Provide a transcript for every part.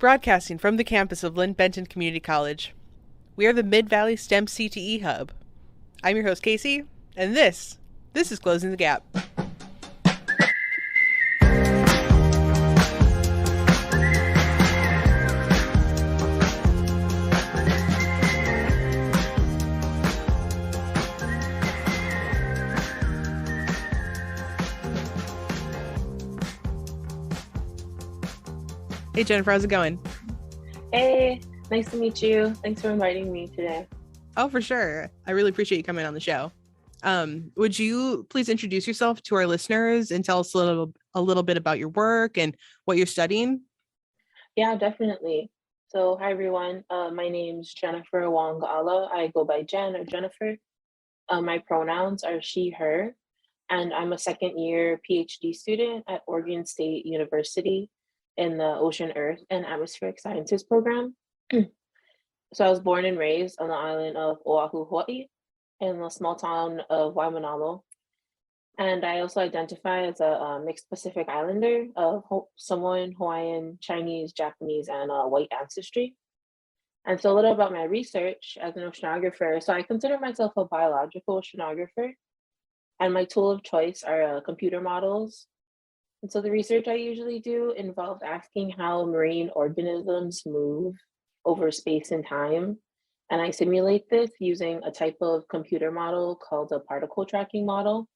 Broadcasting from the campus of Lynn Benton Community College. We are the Mid-Valley STEM-CTE Hub. I'm your host, Casey, and this is Closing the Gap. Hey, Jennifer, how's it going? Hey, nice to meet you. Thanks for inviting me today. Oh, for sure. I really appreciate you coming on the show. Would you please introduce yourself to our listeners and tell us a little bit about your work and what you're studying? Yeah, definitely. So, hi everyone. My name's Jennifer Wong-Ala. I go by Jen or Jennifer. My pronouns are she, her, and I'm a second year PhD student at Oregon State University in the Ocean, Earth, and Atmospheric Sciences program. So, I was born and raised on the island of Oahu, Hawaii, in the small town of Waimanalo. And I also identify as a mixed Pacific Islander of Samoan, Hawaiian, Chinese, Japanese, and white ancestry. And so a little about my research as an oceanographer. So I consider myself a biological oceanographer, and my tool of choice are computer models. And so the research I usually do involves asking how marine organisms move over space and time. And I simulate this using a type of computer model called a particle tracking model.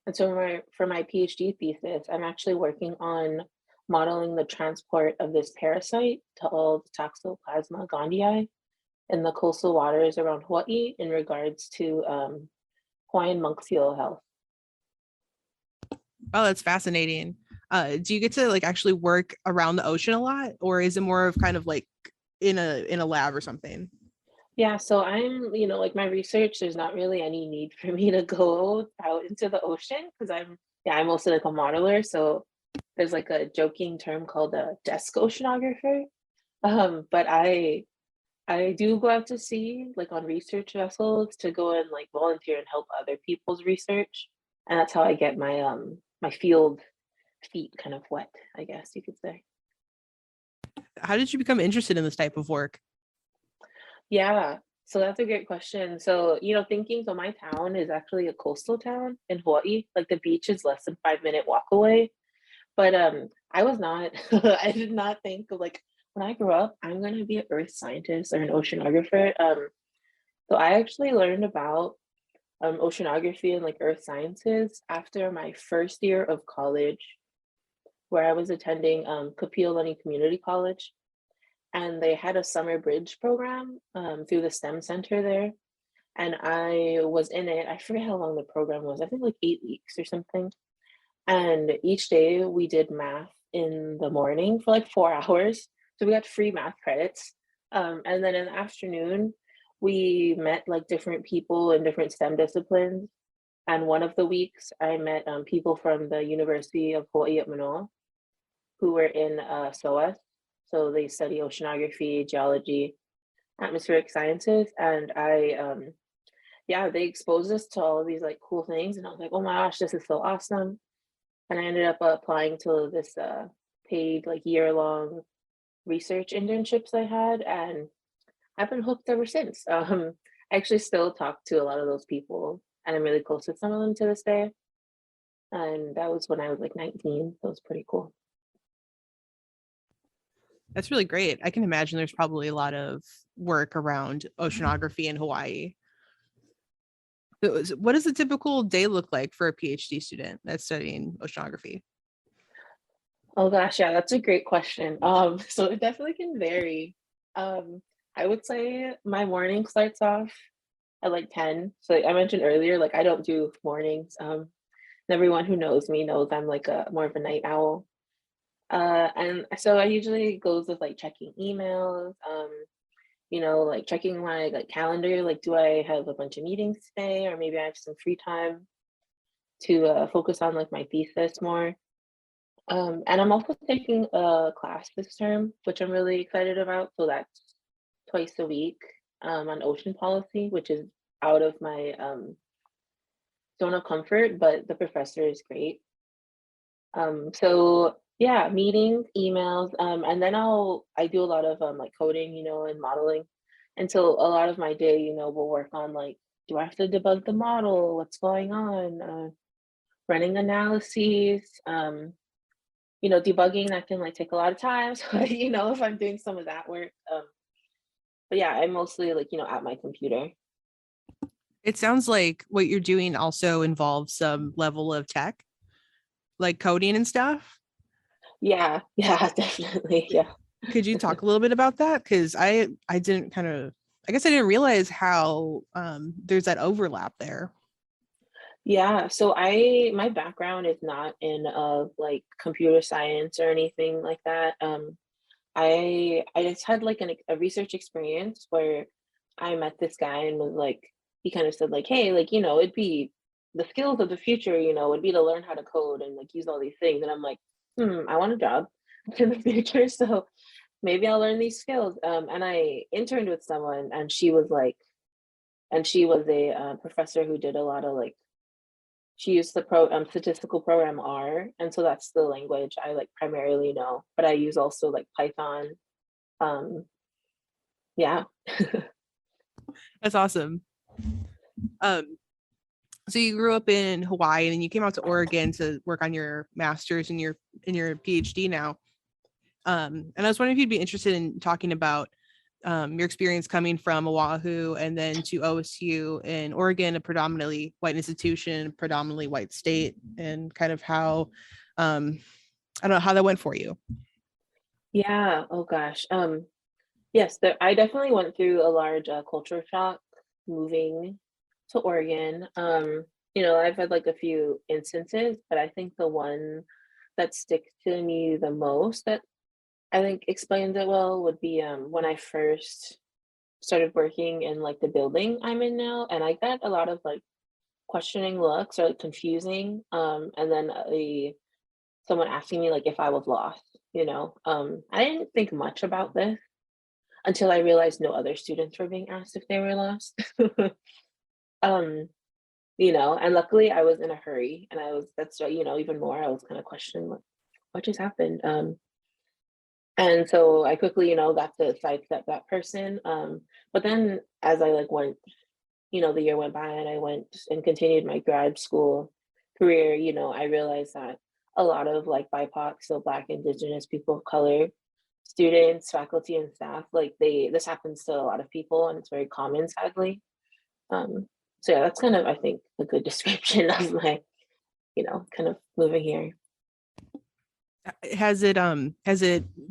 And so for my PhD thesis, I'm actually working on modeling the transport of this parasite called Toxoplasma gondii in the coastal waters around Hawaii in regards to Hawaiian monk seal health. Oh, that's fascinating. Do you get to actually work around the ocean a lot, or is it more of kind of like in a lab or something? Yeah, so like my research, there's not really any need for me to go out into the ocean because I'm mostly like a modeler. So there's like a joking term called a desk oceanographer. But I do go out to sea, like on research vessels, to go and like volunteer and help other people's research, and that's how I get my field feet kind of wet, I guess you could say. How did you become interested in this type of work? Yeah, so that's a great question. So, thinking so my town is actually a coastal town in Hawaii. Like the beach is less than 5 minute walk away. But I was not I did not think of like when I grew up, I'm gonna be an earth scientist or an oceanographer. So I actually learned about oceanography and like earth sciences after my first year of college, where I was attending Kapiolani Community College, and they had a summer bridge program through the STEM Center there. And I was in it. I forget how long the program was. I think like 8 weeks or something. And each day we did math in the morning for like 4 hours. So we got free math credits. And then in the afternoon, we met like different people in different STEM disciplines. And one of the weeks, I met people from the University of Hawaii at Manoa who were in SOAS. So they study oceanography, geology, atmospheric sciences. And yeah, they exposed us to all of these like cool things. And I was like, oh my gosh, this is so awesome. And I ended up applying to this paid like year-long research internships I had, and I've been hooked ever since. I actually still talk to a lot of those people, and I'm really close with some of them to this day. And that was when I was like 19, so it was pretty cool. That's really great. I can imagine there's probably a lot of work around oceanography in Hawaii. What does a typical day look like for a PhD student that's studying oceanography? Oh gosh, yeah, that's a great question. So it definitely can vary. I would say my morning starts off at like 10. So like I mentioned earlier, like I don't do mornings. And everyone who knows me knows I'm like a more of a night owl. And so I usually goes with like checking emails, like checking my like calendar, like do I have a bunch of meetings today, or maybe I have some free time to focus on like my thesis more. And I'm also taking a class this term, which I'm really excited about. So that's twice a week on ocean policy, which is out of my zone of comfort, but the professor is great. So Yeah, meetings, emails, and then I do a lot of like coding, and modeling. And so a lot of my day, will work on like, do I have to debug the model? What's going on? Running analyses, debugging that can like take a lot of time. So, if I'm doing some of that work. But yeah, I'm mostly like, at my computer. It sounds like what you're doing also involves some level of tech, like coding and stuff. Yeah, yeah, definitely. Yeah. Could you talk a little bit about that? Because I didn't kind of, I guess I didn't realize how there's that overlap there. Yeah, so my background is not in like computer science or anything like that. I just had like a research experience where I met this guy and was like, he kind of said like, hey, like, it'd be the skills of the future, would be to learn how to code and like use all these things. And I'm like, I want a job in the future, so maybe I'll learn these skills. And I interned with someone, and she was a professor who did a lot of like, she used the statistical program R, and so that's the language I like primarily know. But I use also like Python. Um, yeah. That's awesome. Um, so you grew up in Hawaii and then you came out to Oregon to work on your master's and your PhD now. And I was wondering if you'd be interested in talking about your experience coming from Oahu and then to OSU in Oregon, a predominantly white institution, predominantly white state, and kind of how I don't know how that went for you. Yeah. Oh gosh. Yes, I definitely went through a large culture shock moving to Oregon. I've had like a few instances, but I think the one that sticks to me the most, that I think explains it well, would be when I first started working in like the building I'm in now, and I got a lot of like questioning looks or like confusing. And then someone asking me like if I was lost. I didn't think much about this until I realized no other students were being asked if they were lost. um, and luckily I was in a hurry, and that's why, even more I was kind of questioning what just happened. And so I quickly, got to sidestep that person. But then as I like went, the year went by and I went and continued my grad school career, I realized that a lot of like BIPOC, so Black, Indigenous, people of color, students, faculty, and staff, like this happens to a lot of people, and it's very common, sadly. Um, so yeah, that's kind of, I think, a good description of my, kind of moving here. Has it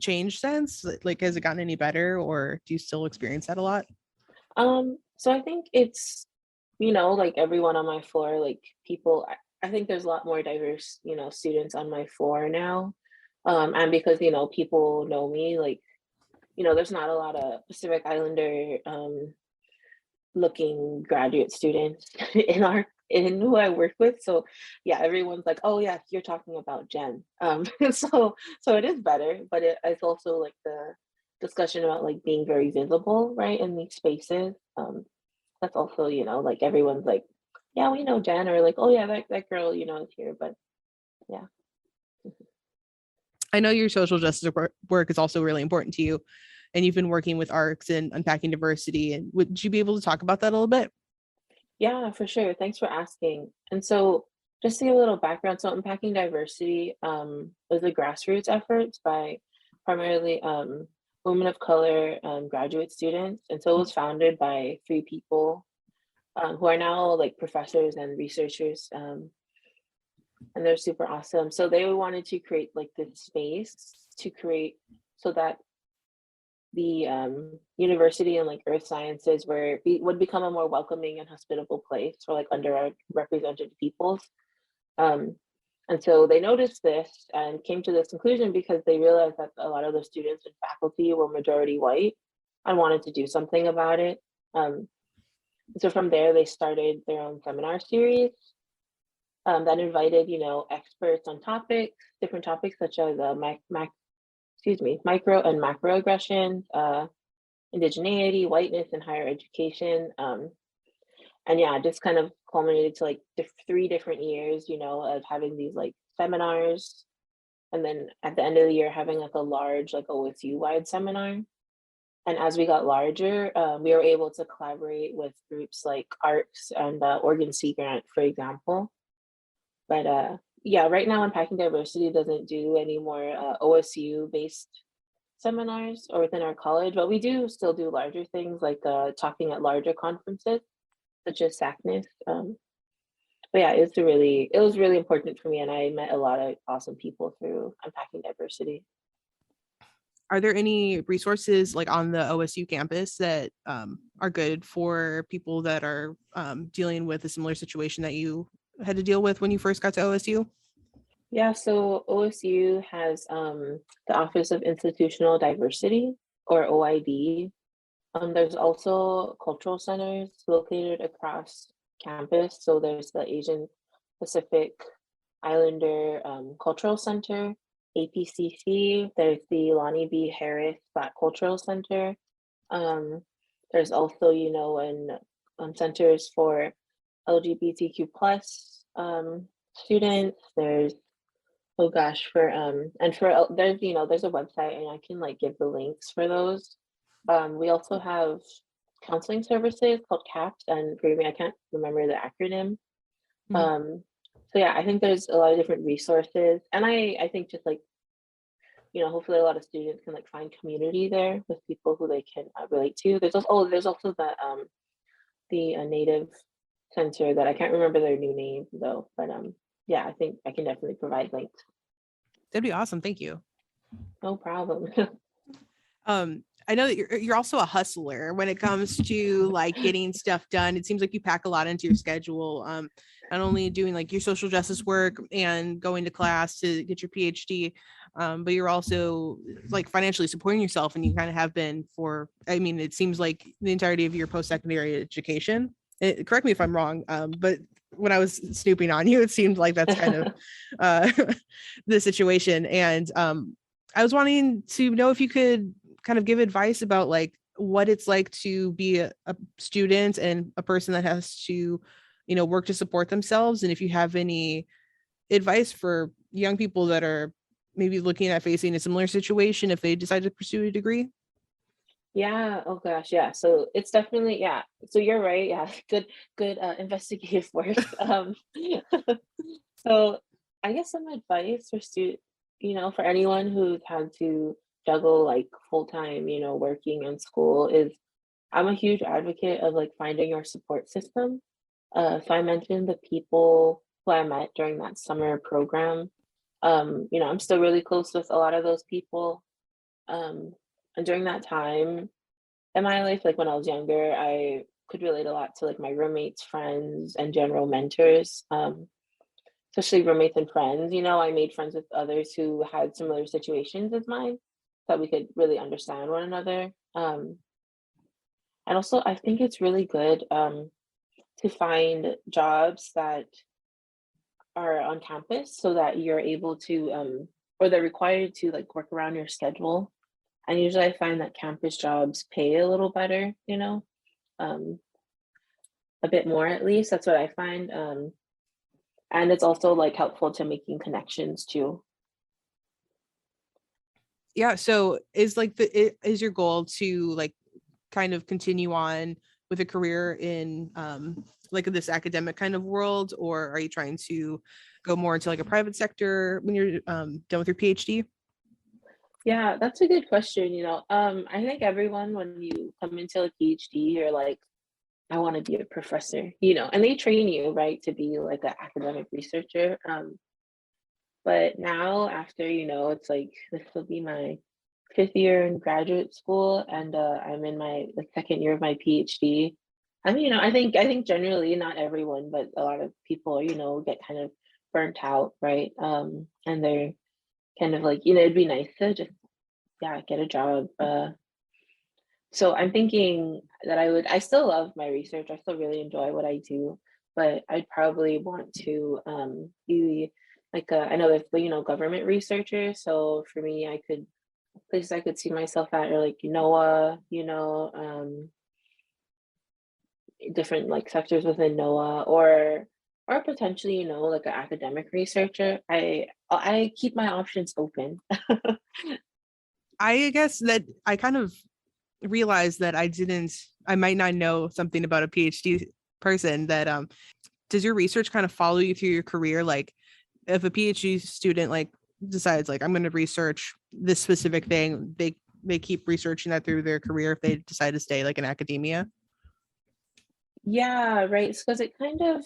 changed since? Like has it gotten any better or do you still experience that a lot? So I think it's, like everyone on my floor, like people, I think there's a lot more diverse, students on my floor now. And because, people know me, like, there's not a lot of Pacific Islander looking graduate students in who I work with. So yeah, everyone's like, oh yeah, you're talking about Jen. So it is better, but it's also like the discussion about like being very visible, right, in these spaces. That's also, like everyone's like, yeah, we know Jen, or like, oh yeah, that girl, is here. But yeah. I know your social justice work is also really important to you, and you've been working with ARCs and unpacking diversity. And would you be able to talk about that a little bit? Yeah, for sure. Thanks for asking. And so just to give a little background, so Unpacking Diversity was a grassroots effort by primarily women of color graduate students. And so it was founded by three people who are now like professors and researchers, and they're super awesome. So they wanted to create like this space to create so that the university and like earth sciences where it would become a more welcoming and hospitable place for like underrepresented peoples. Um, and so they noticed this and came to this conclusion because they realized that a lot of the students and faculty were majority white and wanted to do something about it. So from there, they started their own seminar series that invited, experts on different topics such as micro and macroaggressions, indigeneity, whiteness, and higher education. And yeah, just kind of culminated to like 3 different years, of having these like seminars and then at the end of the year having like a large like OSU wide seminar. And as we got larger, we were able to collaborate with groups like ARCS and Oregon Sea Grant, for example. But yeah, right now Unpacking Diversity doesn't do any more OSU based seminars or within our college, but we do still do larger things like talking at larger conferences, such as SACNIS. But yeah, it was really important for me, and I met a lot of awesome people through Unpacking Diversity. Are there any resources like on the OSU campus that are good for people that are dealing with a similar situation that you had to deal with when you first got to OSU? Yeah, so OSU has the Office of Institutional Diversity, or OID. There's also cultural centers located across campus. So there's the Asian Pacific Islander Cultural Center, APCC. There's the Lonnie B. Harris Black Cultural Center. There's also, you know, centers for LGBTQ plus students. There's, oh gosh, for and for there's, you know, there's a website, and I can like give the links for those. We also have counseling services called CAPS, and forgive me, I can't remember the acronym. Mhm. So yeah, I think there's a lot of different resources, and I think just like, you know, hopefully a lot of students can like find community there with people who they can relate to. There's also the Native center that I can't remember their new name though, but yeah, I think I can definitely provide links. That'd be awesome. Thank you. No problem. I know that you're also a hustler when it comes to like getting stuff done. It seems like you pack a lot into your schedule. Not only doing like your social justice work and going to class to get your PhD, but you're also like financially supporting yourself, and you kind of have been for, I mean, it seems like the entirety of your post-secondary education. Correct me if I'm wrong, but when I was snooping on you, it seemed like that's kind of the situation. And I was wanting to know if you could kind of give advice about like what it's like to be a student and a person that has to, you know, work to support themselves, and if you have any advice for young people that are maybe looking at facing a similar situation if they decide to pursue a degree. Yeah, oh gosh, yeah. So it's definitely, yeah. So you're right. Yeah, good investigative work. So I guess some advice for you know, for anyone who's had to juggle like full time, you know, working and school is, I'm a huge advocate of like finding your support system. So I mentioned the people who I met during that summer program. You know, I'm still really close with a lot of those people. And during that time in my life, like when I was younger, I could relate a lot to like my roommates, friends, and general mentors. Especially roommates and friends. You know, I made friends with others who had similar situations as mine, so that we could really understand one another. And also, I think it's really good to find jobs that are on campus so that you're able to, or they're required to like work around your schedule. And usually I find that campus jobs pay a little better, you know, um, a bit more at least. That's what I find. And it's also like helpful to making connections too. Yeah, so is your goal to like kind of continue on with a career in like this academic kind of world, or are you trying to go more into like a private sector when you're done with your PhD? Yeah, that's a good question. You know, I think everyone, when you come into a PhD, you're like, I want to be a professor, you know, and they train you, right, to be like an academic researcher. But now, after, you know, it's like this will be my fifth year in graduate school, and I'm in my like second year of my PhD. I mean, you know, I think generally not everyone, but a lot of people, you know, get kind of burnt out, right? And they're kind of like, you know, it'd be nice to just, yeah, get a job. So I'm thinking that I still love my research. I still really enjoy what I do, but I'd probably want to be like I know there's, you know, government researchers. So for me, I could places I could see myself at are like NOAA, you know, different like sectors within NOAA, or or potentially, like an academic researcher. I keep my options open. I guess that I kind of realized that I might not know something about a PhD person that does your research kind of follow you through your career? Like if a PhD student like decides like I'm going to research this specific thing, they keep researching that through their career if they decide to stay like in academia. Yeah, right. Because it kind of,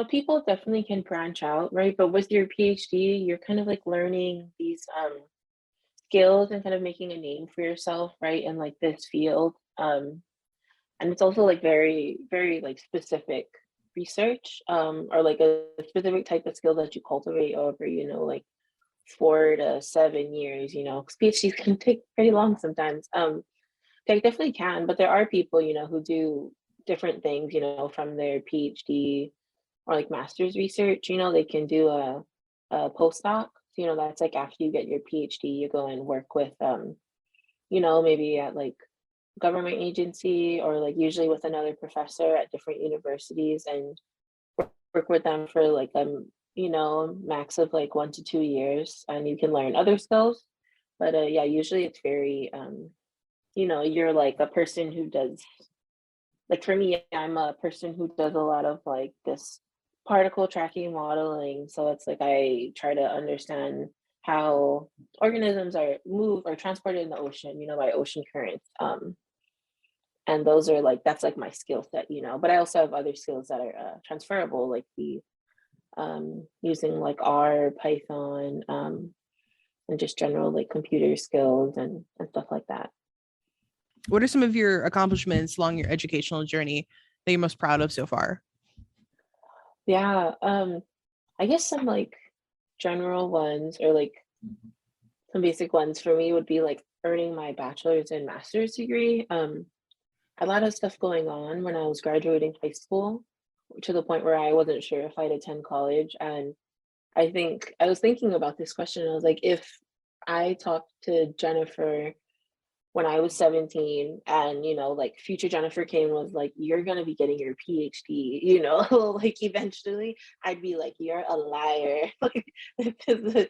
people definitely can branch out, right? But with your PhD, you're kind of like learning these skills and kind of making a name for yourself, right? In like this field. And it's also like very, very like specific research, or like a specific type of skill that you cultivate over, like 4 to 7 years, because PhDs can take pretty long sometimes. They definitely can, but there are people, who do different things, from their PhD or like master's research. They can do a postdoc. So, that's like after you get your PhD, you go and work with, maybe at like government agency or like usually with another professor at different universities and work with them for like max of like 1 to 2 years, and you can learn other skills. But yeah, usually it's very you're like a person who does, like for me, I'm a person who does a lot of like this particle tracking modeling. So it's like I try to understand how organisms are move or transported in the ocean, by ocean currents. And those are like that's like my skill set, but I also have other skills that are transferable, like the using like R, Python, and just general like computer skills and stuff like that. What are some of your accomplishments along your educational journey that you're most proud of so far? Yeah, I guess some like general ones or like some basic ones for me would be like earning my bachelor's and master's degree. A lot of stuff going on when I was graduating high school, to the point where I wasn't sure if I'd attend college. And I think I was thinking about this question. I was like, if I talked to Jennifer when I was 17 and, like future Jennifer came was like, you're going to be getting your PhD, like eventually I'd be like, you're a liar. Like, this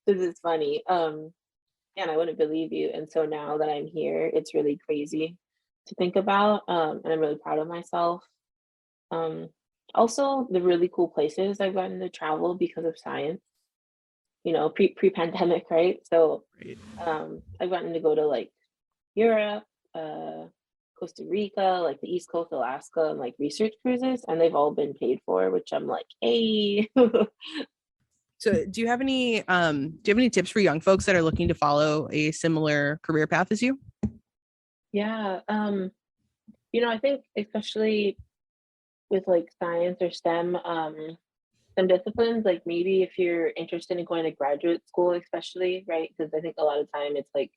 is funny. And I wouldn't believe you. And so now that I'm here, it's really crazy to think about. And I'm really proud of myself. Um, Also the really cool places I've gotten to travel because of science, pre-pandemic, right? So Right. I've gotten to go to like Europe, Costa Rica, like the East Coast, Alaska, and like research cruises, and they've all been paid for, which I'm like, hey. So do you have any tips for young folks that are looking to follow a similar career path as you? Yeah. I think especially with like science or STEM, some disciplines, like maybe if you're interested in going to graduate school, especially, right? Because I think a lot of time it's like,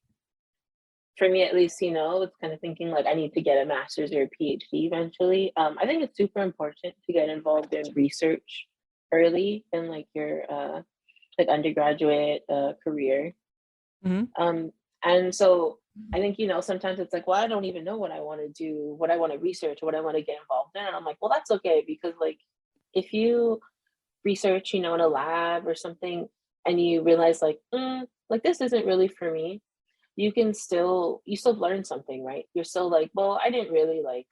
for me at least, it's kind of thinking like I need to get a master's or a PhD eventually. I think it's super important to get involved in research early in like your like undergraduate career. Mhm. And so I think, sometimes it's like, well, I don't even know what I want to do, what I want to research, or what I want to get involved in. And I'm like, well, that's okay, because like if you research, in a lab or something, and you realize like this isn't really for me, you still learn something, right? You're still like, well, I didn't really like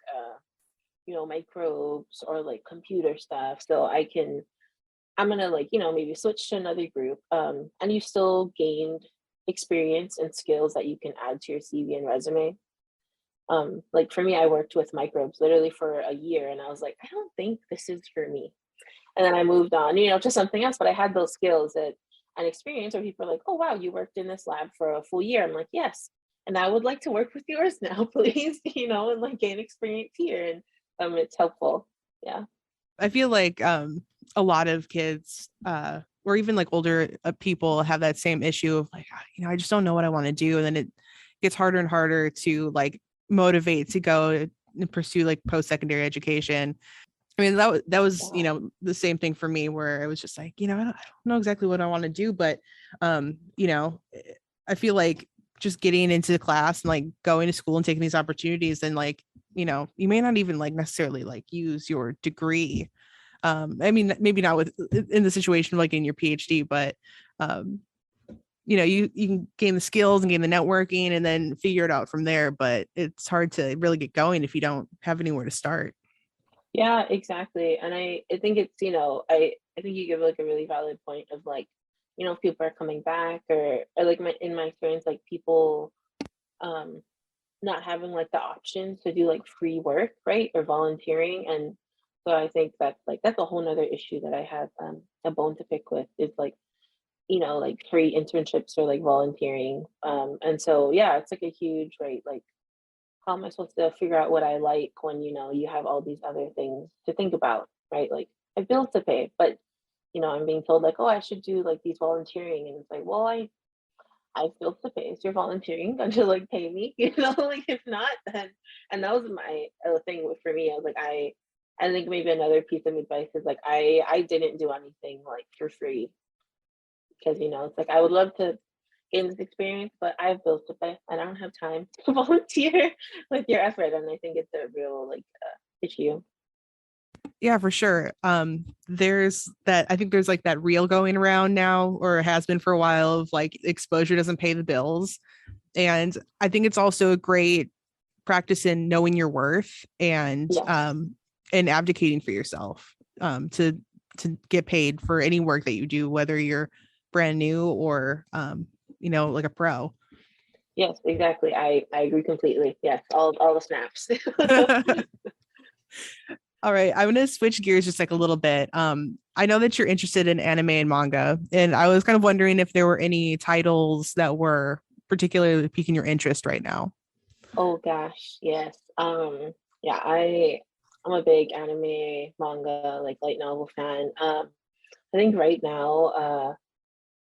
microbes or like computer stuff. So I'm gonna like, maybe switch to another group. And you still gained experience and skills that you can add to your CV and resume. Like for me, I worked with microbes literally for a year and I was like, I don't think this is for me. And then I moved on, to something else, but I had those skills and experience where people are like, oh wow, you worked in this lab for a full year. I'm like, yes. And I would like to work with yours now, please, and like gain experience here. And it's helpful. Yeah. I feel like a lot of kids or even like older people have that same issue of like, I just don't know what I want to do. And then it gets harder and harder to like motivate to go and pursue like post-secondary education. I mean, that was, Yeah. the same thing for me where I was just like, I don't know exactly what I want to do, but I feel like just getting into the class and like going to school and taking these opportunities and like, you may not even like necessarily like use your degree I mean, maybe not with in the situation like in your PhD, but you can gain the skills and gain the networking and then figure it out from there. But it's hard to really get going if you don't have anywhere to start. Yeah, exactly. And I think it's, I think you give like a really valid point of like, if people are coming back or like in my experience, like people um not having like the options to do like free work, right? Or volunteering. And so I think that's a whole nother issue that I have a bone to pick with is like, like free internships or like volunteering. And so yeah, it's like a huge, right? Like how am I supposed to figure out what I like when, you have all these other things to think about, right? Like I have bills to pay, but I'm being told like, oh, I should do like these volunteering. And it's like, well, I have bills to pay. So you're volunteering, don't you like pay me? Like if not, then and that was my thing for me. I was like, I think maybe another piece of advice is like I didn't do anything like for free because it's like I would love to gain this experience, but I have bills to pay and I don't have time to volunteer with your effort. And I think it's a real like issue. Yeah, for sure. There's that, I think there's like that reel going around now, or has been for a while, of like exposure doesn't pay the bills. And I think it's also a great practice in knowing your worth and abdicating for yourself to get paid for any work that you do, whether you're brand new or like a pro. Yes, exactly. I agree completely. Yes, all the snaps. All right, I'm going to switch gears just like a little bit. I know that you're interested in anime and manga, and I was kind of wondering if there were any titles that were particularly piquing your interest right now. Oh gosh, yes. Yeah, I'm a big anime, manga, like light novel fan. I think right now,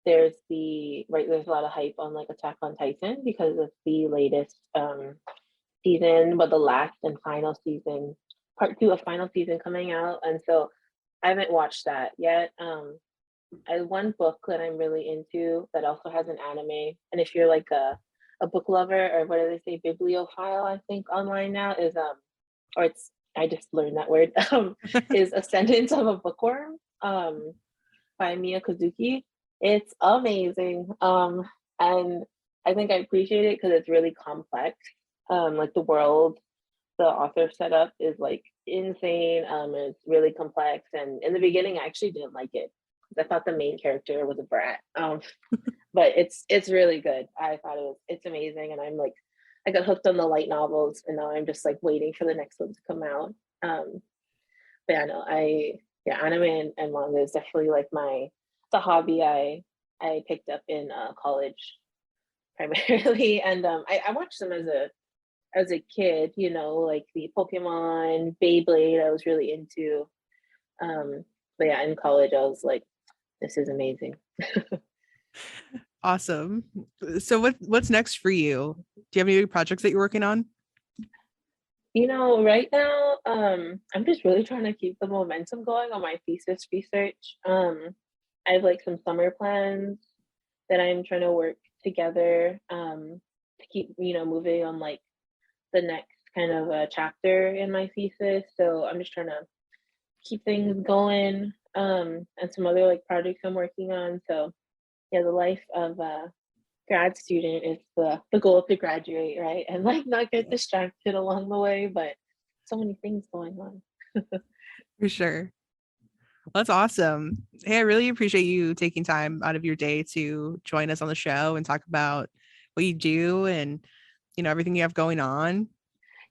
there's there's a lot of hype on like Attack on Titan because of the latest season, but the last and final season, part two of final season coming out. And so I haven't watched that yet. I one book that I'm really into that also has an anime. And if you're like a book lover or what do they say, bibliophile, I think online now is or it's I just learned that word, is Ascendance of a Bookworm by Mia Kozuki. It's amazing. And I think I appreciate it because it's really complex. Like the world the author set up is like insane. It's really complex. And in the beginning, I actually didn't like it. I thought the main character was a brat. But it's really good. I thought it's amazing. And I got hooked on the light novels and now I'm just like waiting for the next one to come out. But yeah, no, anime and manga is definitely like the hobby I picked up in college primarily. And I watched them as a kid, like the Pokemon, Beyblade, I was really into. But yeah, in college, I was like, this is amazing. Awesome. So what's next for you? Do you have any big projects that you're working on? Right now, I'm just really trying to keep the momentum going on my thesis research. I have like some summer plans that I'm trying to work together to keep, moving on like the next kind of chapter in my thesis. So I'm just trying to keep things going and some other like projects I'm working on. So yeah, the life of a grad student is the goal to graduate, right? And like not get distracted along the way, but so many things going on. For sure. That's awesome. Hey, I really appreciate you taking time out of your day to join us on the show and talk about what you do and everything you have going on.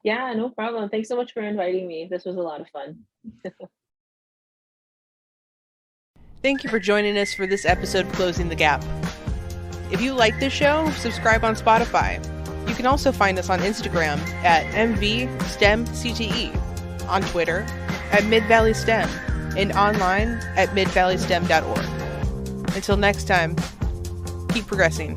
Yeah, no problem. Thanks so much for inviting me. This was a lot of fun. Thank you for joining us for this episode of Closing the Gap. If you like this show, subscribe on Spotify. You can also find us on Instagram at MV-STEM-CTE, on Twitter at Mid-Valley STEM, and online at midvalleystem.org. Until next time, keep progressing.